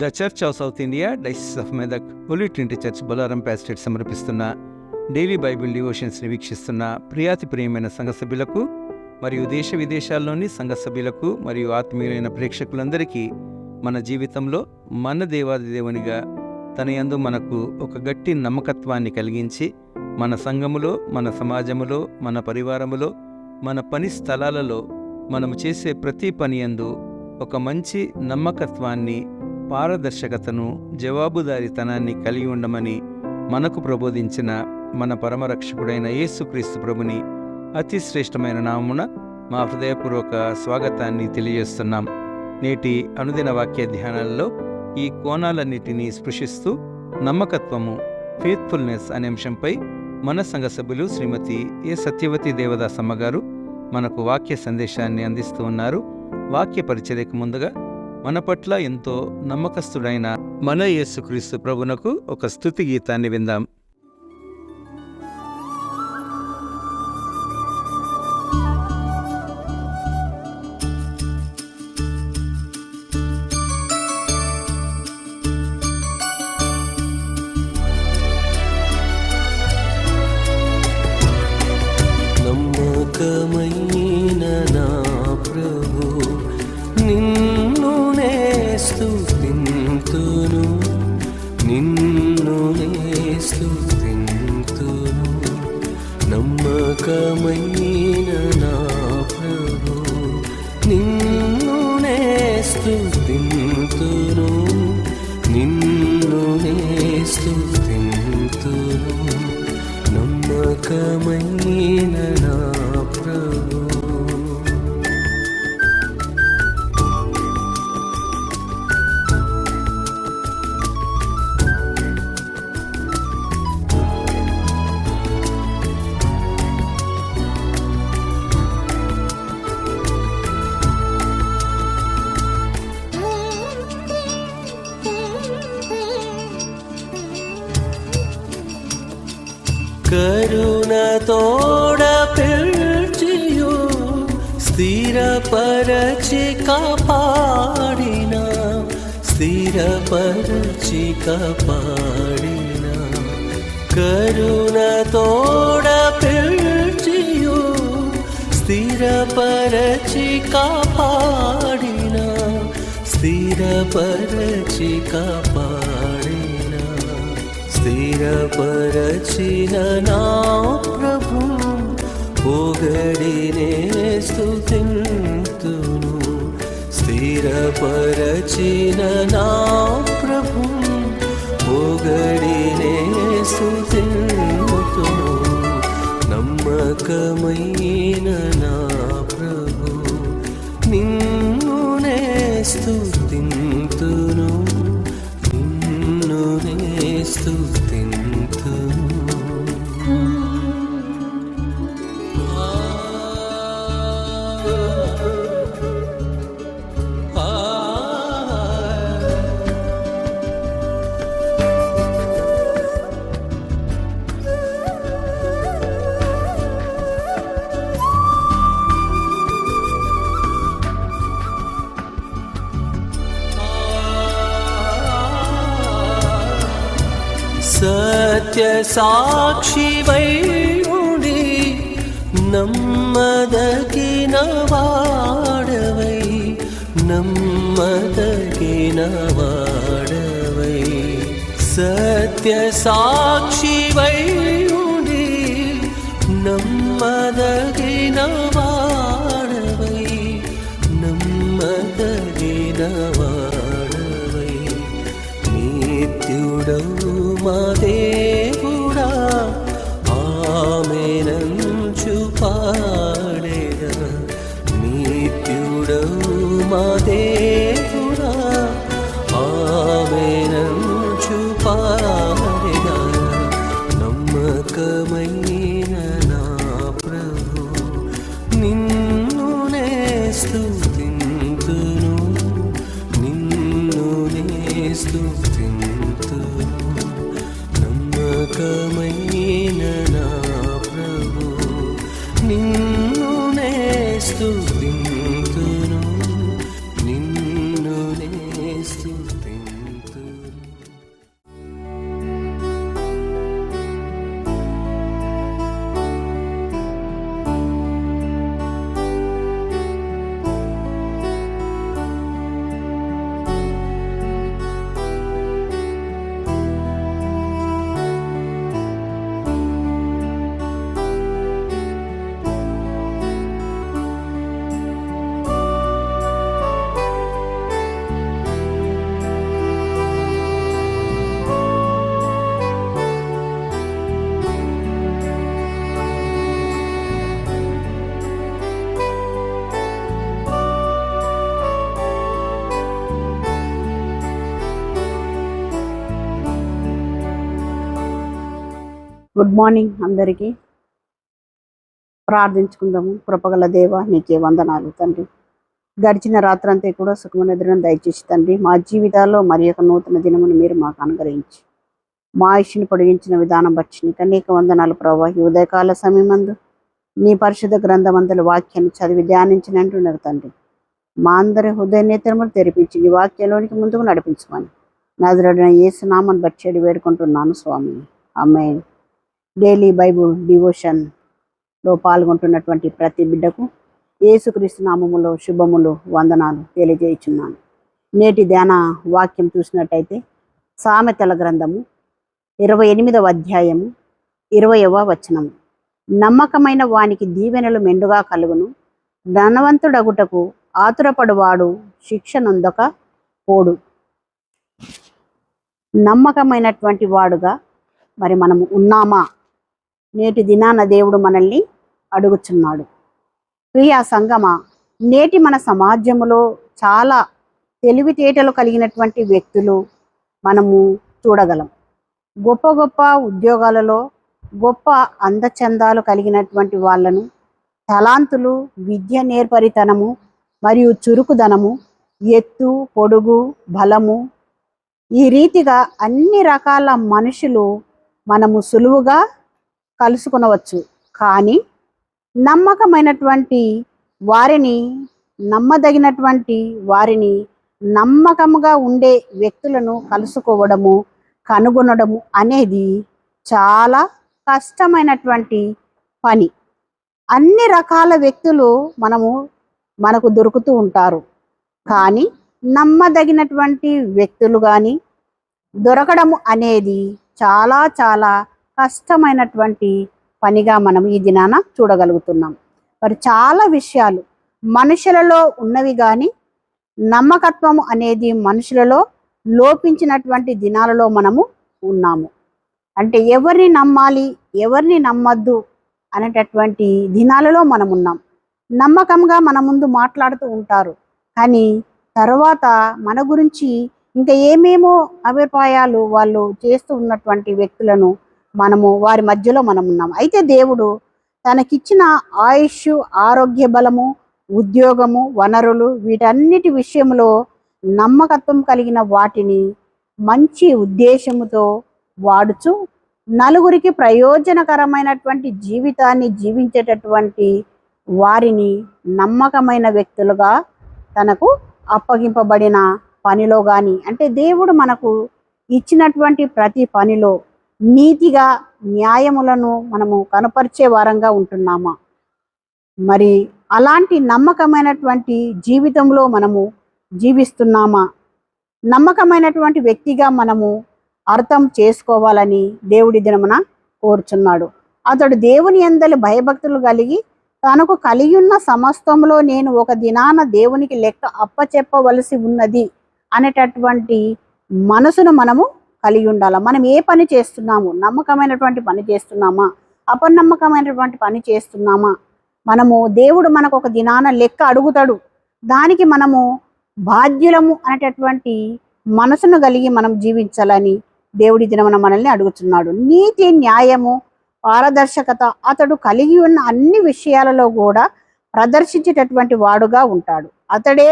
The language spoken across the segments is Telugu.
The church of South India diocese of Medak holy trinity church Bolaram pastorate సమర్పిస్తున్న డైలీ బైబిల్ డివోషన్స్ని వీక్షిస్తున్న ప్రియాతి ప్రియమైన సంఘ సభ్యులకు మరియు దేశ విదేశాల్లోని సంఘ సభ్యులకు మరియు ఆత్మీయులైన ప్రేక్షకులందరికీ మన జీవితంలో మన దేవాది దేవునిగా తన యందు మనకు ఒక గట్టి నమ్మకత్వాన్ని కలిగించి మన సంఘములో, మన సమాజములో, మన పరివారములో, మన పని స్థలాలలో మనము చేసే ప్రతి పని యందు ఒక మంచి నమ్మకత్వాన్ని, పారదర్శకతను, జవాబుదారీతనాన్ని కలిగి ఉండమని మనకు ప్రబోధించిన మన పరమరక్షకుడైన యేసుక్రీస్తు ప్రభుని అతి శ్రేష్టమైన నామమున మా హృదయపూర్వక స్వాగతాన్ని తెలియజేస్తున్నాం. నేటి అనుదిన వాక్య ధ్యానాలలో ఈ కోణాలన్నిటినీ స్పృశిస్తూ నమ్మకత్వము, ఫెయిత్ఫుల్నెస్ అనే అంశంపై మన సంఘ సభ్యులు శ్రీమతి ఏ సత్యవతి దేవదాసమ్మ గారు మనకు వాక్య సందేశాన్ని అందిస్తూ ఉన్నారు. వాక్య పరిచర్యకు ముందుగా మన పట్ల ఎంతో నమ్మకస్తుడైన మన యేసుక్రీస్తు ప్రభునకు ఒక స్తుతి గీతాన్ని విందాం. నమ్మకమైన నా ప్రభు, నిన్నునే స్తుతింతును, నిన్నునే స్తుతింతును. నమ్మకమైన నా ప్రభు, నిన్నునే స్తుతింతును, నిన్నునే స్తుతింతును. నమ్మకమైన నా ప్రభు. కరుణతోడ పిలిచియు స్థిరపరచి కాపాడిన, స్థిరపరచి కాపాడిన. కరుణతోడ పిలిచియు స్థిరపరచి కాపాడిన, స్థిరపరచి కాపాడిన. స్థిరపరచిన నా ప్రభు పొగడినే స్తుతింతును. స్థిరపరచిన నా ప్రభు పొగడినే స్తుతింతును. నమ్మకమైన నా ప్రభు, నిన్నునే స్తుతింతును, నిన్నునే స్తుతింతును. సత్య సాక్షివై ఉండి నమ్మదగిన వాడవై, నమ్మదగిన వాడవై. సత్య సాక్షివై ఉండి నమ్మదగిన వాడవై, నమ్మదగిన వాడవై. నిత్యుడవు మా దేవుడా, ఆమేనంచు పాడేదా. నిత్యుడవు మా దేవుడా, ఆమేనంచు పాడేదా. నమ్మకమైన నా ప్రభు, నిన్నునే స్తుతింతును, నిన్నునే స్తుతింతును. నమ్మకమైన నా ప్రభు, నిన్నునే స్తుతింతును, నిన్నునే స్తుతింతును. గుడ్ మార్నింగ్ అందరికీ. ప్రార్థించుకుందాము. కృపగల దేవ, నీకే వందనాలు తండ్రి. గడిచిన రాత్రంతా కూడా సుఖమైన నిద్రను దయచేసి తండ్రి, మా జీవితాల్లో మరి ఒక నూతన దినమును మీరు మాకు అనుగ్రహించి మా ఆయుష్ని పొడిగించిన విధానం బట్టి నీకు అనేక వందనాలు ప్రభావ. ఈ ఉదయకాల సమయమందు నీ పరిశుద్ధ గ్రంథమందుల వాక్యాన్ని చదివి ధ్యానించినట్టున్నారు తండ్రి. మా అందరి హృదయ నేత్రములు తెరిపించి నీ వాక్యంలోనికి ముందుకు నడిపించమని నజరేయుడైన యేసు నామమును బట్టి వేడుకుంటున్నాను స్వామి. ఆమేన్. డైలీ బైబుల్ డివోషన్లో పాల్గొంటున్నటువంటి ప్రతి బిడ్డకు యేసుక్రీస్తు నామములో శుభములు వందనాలు తెలియజేయుచున్నాను. నేటి ధ్యాన వాక్యం చూసినట్టయితే సామెతల గ్రంథము 28వ అధ్యాయము 20వ వచనము. నమ్మకమైన వానికి దీవెనలు మెండుగా కలుగును, ధనవంతుడగుటకు ఆతురపడువాడు శిక్ష నొందక పోడు. నమ్మకమైనటువంటి వాడుగా మరి మనము ఉన్నామా? నేటి దినాన దేవుడు మనల్ని అడుగుచున్నాడు. ప్రియా సంగమా, నేటి మన సమాజంలో చాలా తెలివితేటలు కలిగినటువంటి వ్యక్తులు మనము చూడగలం. గొప్ప గొప్ప ఉద్యోగాలలో గొప్ప అందచందాలు కలిగినటువంటి వాళ్ళను, తలాంతులు, విద్య నేర్పరితనము మరియు చురుకుదనము, ఎత్తు పొడుగు బలము, ఈ రీతిగా అన్ని రకాల మనుషులు మనము సులువుగా కలుసుకొనవచ్చు. కానీ నమ్మకమైనటువంటి వారిని, నమ్మదగినటువంటి వారిని, నమ్మకముగా ఉండే వ్యక్తులను కలుసుకోవడము, కనుగొనడము అనేది చాలా కష్టమైనటువంటి పని. అన్ని రకాల వ్యక్తులు మనకు దొరుకుతూ ఉంటారు. కానీ నమ్మదగినటువంటి వ్యక్తులు కానీ దొరకడము అనేది చాలా చాలా కష్టమైనటువంటి పనిగా మనం ఈ దినాన చూడగలుగుతున్నాం. మరి చాలా విషయాలు మనుషులలో ఉన్నవి కానీ నమ్మకత్వము అనేది మనుషులలో లోపించినటువంటి దినాలలో మనము ఉన్నాము. అంటే ఎవరిని నమ్మాలి, ఎవరిని నమ్మద్దు అనేటటువంటి దినాలలో మనం ఉన్నాం. నమ్మకంగా మన ముందు మాట్లాడుతూ ఉంటారు, కానీ తర్వాత మన గురించి ఇంకా ఏమేమో అభిప్రాయాలు వాళ్ళు చేస్తూ ఉన్నటువంటి వ్యక్తులను వారి మధ్యలో మనం ఉన్నాం. అయితే దేవుడు తనకిచ్చిన ఆయుష్, ఆరోగ్య బలము, ఉద్యోగము, వనరులు, వీటన్నిటి విషయంలో నమ్మకత్వం కలిగిన వాటిని మంచి ఉద్దేశముతో వాడుచు నలుగురికి ప్రయోజనకరమైనటువంటి జీవితాన్ని జీవించేటటువంటి వారిని నమ్మకమైన వ్యక్తులుగా తనకు అప్పగింపబడిన పనిలో కానీ, అంటే దేవుడు మనకు ఇచ్చినటువంటి ప్రతి పనిలో నీతిగా న్యాయములను మనము కనపరిచే వారంగా ఉంటున్నామా? మరి అలాంటి నమ్మకమైనటువంటి జీవితంలో మనము జీవిస్తున్నామా? నమ్మకమైనటువంటి వ్యక్తిగా మనము అర్థం చేసుకోవాలని దేవుడి దినమున కోరుచున్నాడు. అతడు దేవుని యందలి భయభక్తులు కలిగి తనకు కలిగి ఉన్న సమస్తంలో నేను ఒక దినాన దేవునికి లెక్క అప్పచెప్పవలసి ఉన్నది అనేటటువంటి మనసును మనము కలిగి ఉండాలి. మనం ఏ పని చేస్తున్నాము? నమ్మకమైనటువంటి పని చేస్తున్నామా, అపనమ్మకమైనటువంటి పని చేస్తున్నామా? దేవుడు మనకు ఒక దినాన లెక్క అడుగుతాడు. దానికి మనము బాధ్యులము అనేటటువంటి మనసును కలిగి మనం జీవించాలని దేవుడి దినమున మనల్ని అడుగుతున్నాడు. నీతి, న్యాయము, పారదర్శకత అతడు కలిగి ఉన్న అన్ని విషయాలలో కూడా ప్రదర్శించేటటువంటి వాడుగా ఉంటాడు. అతడే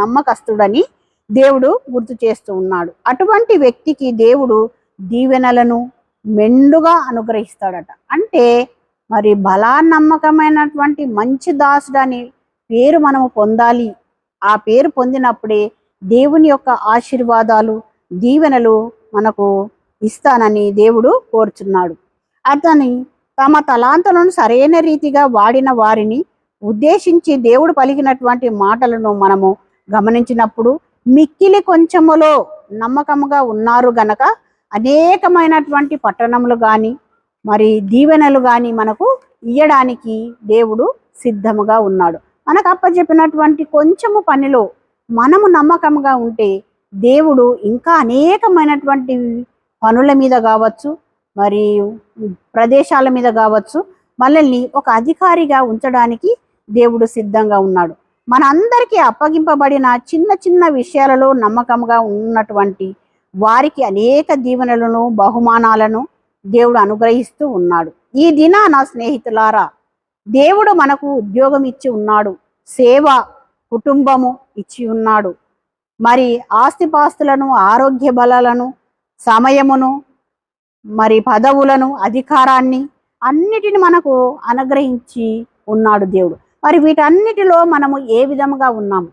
నమ్మకస్తుడని దేవుడు గుర్తు చేస్తూ ఉన్నాడు. అటువంటి వ్యక్తికి దేవుడు దీవెనలను మెండుగా అనుగ్రహిస్తాడట. అంటే మరి నమ్మకమైనటువంటి మంచి దాసుడని పేరు మనము పొందాలి. ఆ పేరు పొందినప్పుడే దేవుని యొక్క ఆశీర్వాదాలు, దీవెనలు మనకు ఇస్తానని దేవుడు కోరుచున్నాడు. అతని తమ తలాంతులను సరైన రీతిగా వాడిన వారిని ఉద్దేశించి దేవుడు పలికినటువంటి మాటలను మనము గమనించినప్పుడు, మిక్కిలి కొంచెములో నమ్మకముగా ఉన్నారు గనక అనేకమైనటువంటి పట్టణములు కానీ మరి దీవెనలు కానీ మనకు ఇయ్యడానికి దేవుడు సిద్ధముగా ఉన్నాడు. మనకు అప్పచెప్పినటువంటి కొంచెము పనిలో మనము నమ్మకంగా ఉంటే దేవుడు ఇంకా అనేకమైనటువంటి పనుల మీద కావచ్చు, మరి ప్రదేశాల మీద కావచ్చు, మనల్ని ఒక అధికారిగా ఉంచడానికి దేవుడు సిద్ధంగా ఉన్నాడు. మనందరికీ అప్పగింపబడిన చిన్న చిన్న విషయాలలో నమ్మకంగా ఉన్నటువంటి వారికి అనేక దీవెనలను, బహుమానాలను దేవుడు అనుగ్రహిస్తూ ఉన్నాడు. ఈ దినాన స్నేహితులారా, దేవుడు మనకు ఉద్యోగం ఇచ్చి ఉన్నాడు, సేవ, కుటుంబము ఇచ్చి ఉన్నాడు, మరి ఆస్తిపాస్తులను, ఆరోగ్య బలాలను, సమయమును, మరి పదవులను, అధికారాన్ని అన్నిటిని మనకు అనుగ్రహించి ఉన్నాడు దేవుడు. మరి వీటన్నిటిలో మనము ఏ విధముగా ఉన్నాము?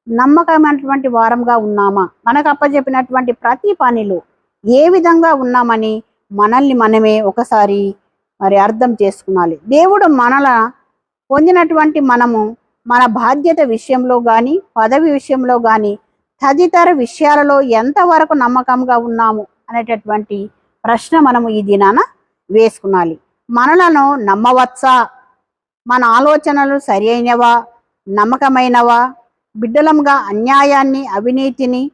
నమ్మకమైనటువంటి వారంగా ఉన్నామా? మనకు అప్పచెప్పినటువంటి ప్రతి పనిలో ఏ విధంగా ఉన్నామని మనల్ని మనమే ఒకసారి మరి అర్థం చేసుకోవాలి. దేవుడు మనల పొందినటువంటి మనము మన బాధ్యత విషయంలో కానీ, పదవి విషయంలో కానీ, తదితర విషయాలలో ఎంతవరకు నమ్మకంగా ఉన్నాము అనేటటువంటి ప్రశ్న మనము ఈ దినాన వేసుకునాలి. మనలను నమ్మవచ్చా? మన ఆలోచనలు సరి అయినవా, నమ్మకమైనవా? బిడ్డలంగా అన్యాయాన్ని, అవినీతిని,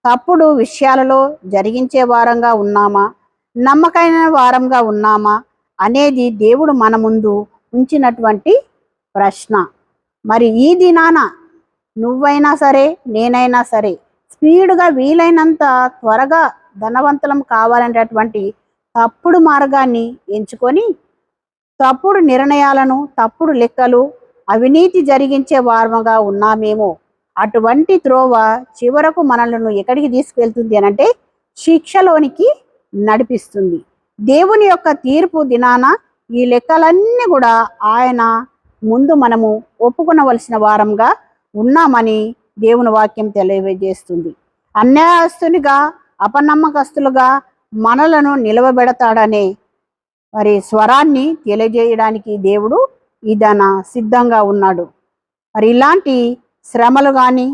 తప్పుడు విషయాలలో జరిగించే వారంగా ఉన్నామా, నమ్మకమైన వారంగా ఉన్నామా అనేది దేవుడు మన ముందు ఉంచినటువంటి ప్రశ్న. మరి ఈ దినాన నువ్వైనా సరే, నేనైనా సరే స్పీడ్గా వీలైనంత త్వరగా ధనవంతులం కావాలనేటటువంటి తప్పుడు మార్గాన్ని ఎంచుకొని తప్పుడు నిర్ణయాలను, తప్పుడు లెక్కలు, అవినీతి జరిగించే వారముగా ఉన్నామేమో. అటువంటి త్రోవ చివరకు మనలను ఎక్కడికి తీసుకెళ్తుంది అనంటే శిక్షలోనికి నడిపిస్తుంది. దేవుని యొక్క తీర్పు దినాన ఈ లెక్కలన్నీ కూడా ఆయన ముందు మనము ఒప్పుకొనవలసిన వారంగా ఉన్నామని దేవుని వాక్యం తెలియజేస్తుంది. అన్యాయస్తునిగా, అపనమ్మకస్తులుగా మనలను నిలవబెడతాడనే మరి స్వరాన్ని తెలియజేయడానికి దేవుడు ఇదన సిద్ధంగా ఉన్నాడు. మరి ఇలాంటి శ్రమలు కానీ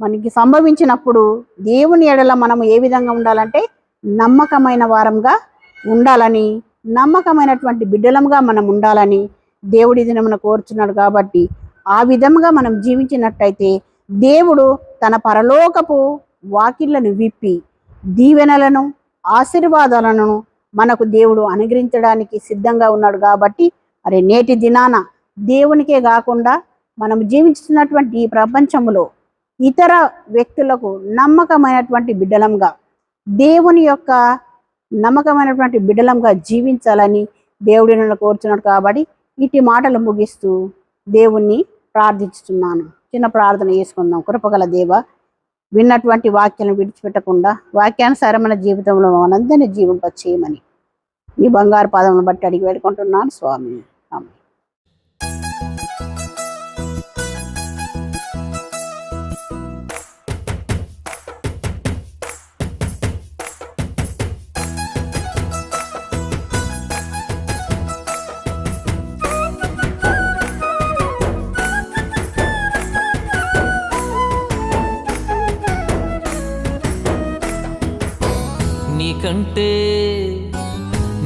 మనకి సంభవించినప్పుడు దేవుని ఎడల మనము ఏ విధంగా ఉండాలంటే నమ్మకమైన వారంగా ఉండాలని, నమ్మకమైనటువంటి బిడ్డలంగా మనం ఉండాలని దేవుడి దినమున కోరుచున్నాడు. కాబట్టి ఆ విధంగా మనం జీవించినట్టయితే దేవుడు తన పరలోకపు వాకిళ్లను విప్పి దీవెనలను, ఆశీర్వాదాలను మనకు దేవుడు అనుగ్రహించడానికి సిద్ధంగా ఉన్నాడు. కాబట్టి మరి నేటి దినాన దేవునికే కాకుండా మనం జీవిస్తున్నటువంటి ఈ ప్రపంచంలో ఇతర వ్యక్తులకు నమ్మకమైనటువంటి బిడ్డలంగా, దేవుని యొక్క నమ్మకమైనటువంటి బిడ్డలంగా జీవించాలని దేవుడి నన్ను కోరుచున్నాడు. కాబట్టి ఇటు మాటలు ముగిస్తూ దేవుణ్ణి ప్రార్థిస్తున్నాను. చిన్న ప్రార్థన చేసుకుందాం. కృపగల దేవ, విన్నటువంటి వాక్యాలను విడిచిపెట్టకుండా వాక్యానుసారమైన జీవితంలో మనందరినీ జీవింపచేయమని నీ బంగారు పాదములను బట్టి అడిగి వేడుకుంటున్నాను స్వామి. ఆమేన్.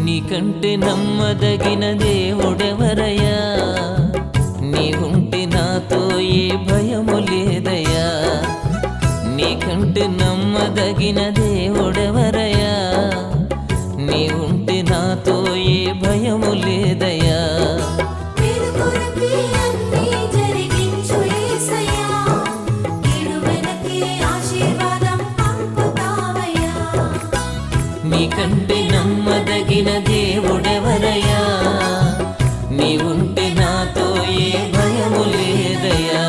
నీకంటే నమ్మదగిన దేవుడెవరయ్యా? నీవుంటే నాతో ఏ భయము లేదయ్యా. నీకంటే నమ్మదగిన దేవుడెవరయ్యా? నీవుంటే నాతో ఏ భయము లేదయ్యా. నీకంటే నమ్మదగిన దేవుడెవరయ్యా? నీవుంటే నాతో ఏ భయము లేదయ్యా.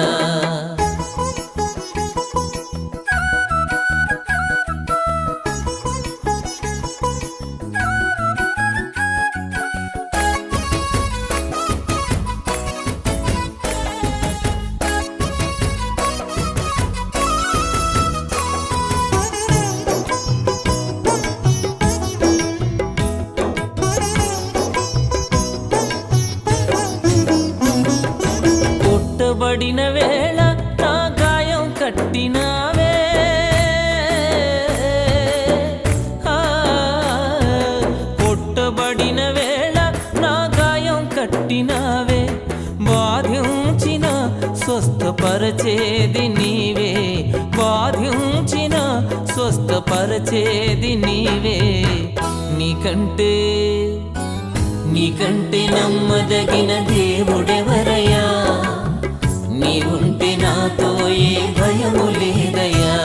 కొట్టబడిన వేళ నా గాయం కట్టినావే. కొట్టబడిన వేళ నా గాయం కట్టినావే. బాధించిన స్వస్థపరచేది నీవే. బాధించిన స్వస్థపరచేది నీవే. నీకంటే నమ్మదగిన దేవుడెవరయ్యా? నీవుంటే నాతో ఏ భయము లేదయ్యా.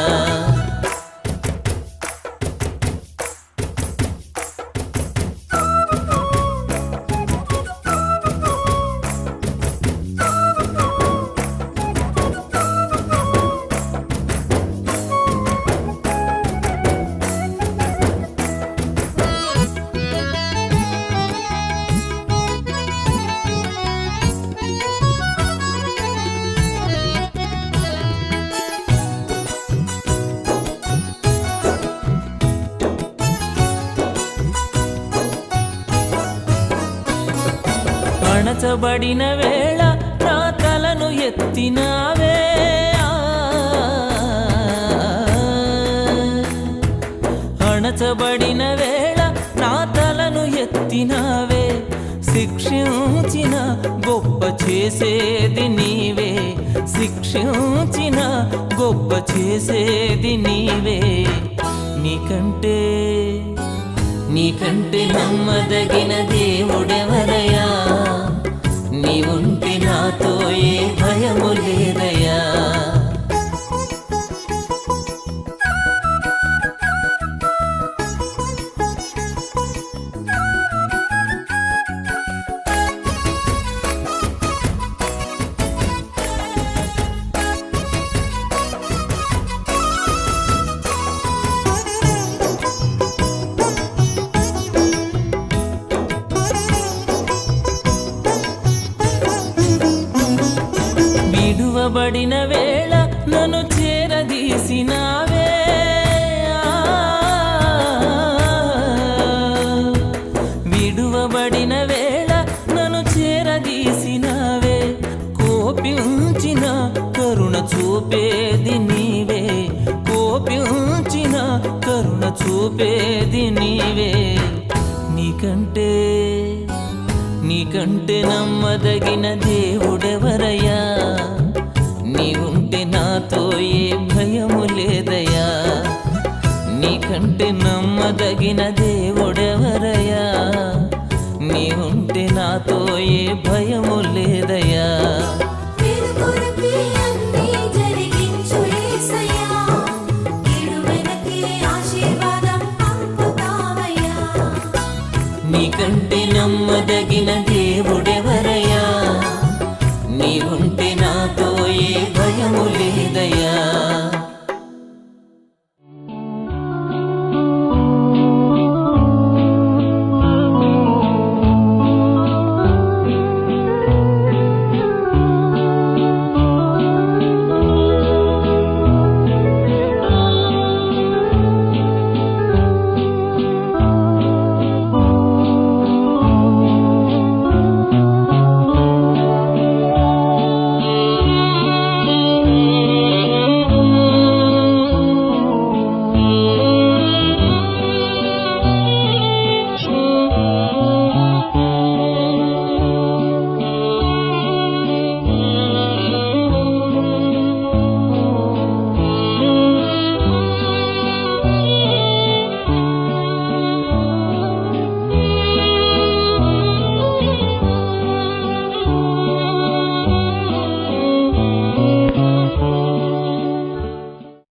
అణచబడిన వేళ నా తలను ఎత్తినావే, అణచబడిన వేళ నా తలను ఎత్తినావే, శిక్షించిన గొప్ప చేసేది నీవే, శిక్షించిన గొప్ప చేసేది నీవే. నీకంటే నమ్మదగిన దేవుడెవరయ్యా, నీవుంటే నాతో ఏ భయము లేదయ్యా. విడువబడిన వేళ నన్ను చేరదీసినావే, విడువబడిన వేళ నన్ను చేరదీసినావే, కోపించిన కరుణ చూపేది నీవే, కోపించిన కరుణ చూపేది నీవే. నీకంటే నమ్మదగిన దేవుడెవరయ్యా, నీవుంటే నాతో ఏ భయము లేదయ్యా. నీకంటే నమ్మదగిన దేవుడెవరయ్యా, నీవుంటే నాతో ఏ భయము లేదయ్యా. నీకంటే నమ్మదగిన దేవుడెవరయ్యా, నీవుంటే నాతో ఏ భయము లేదయ్యా.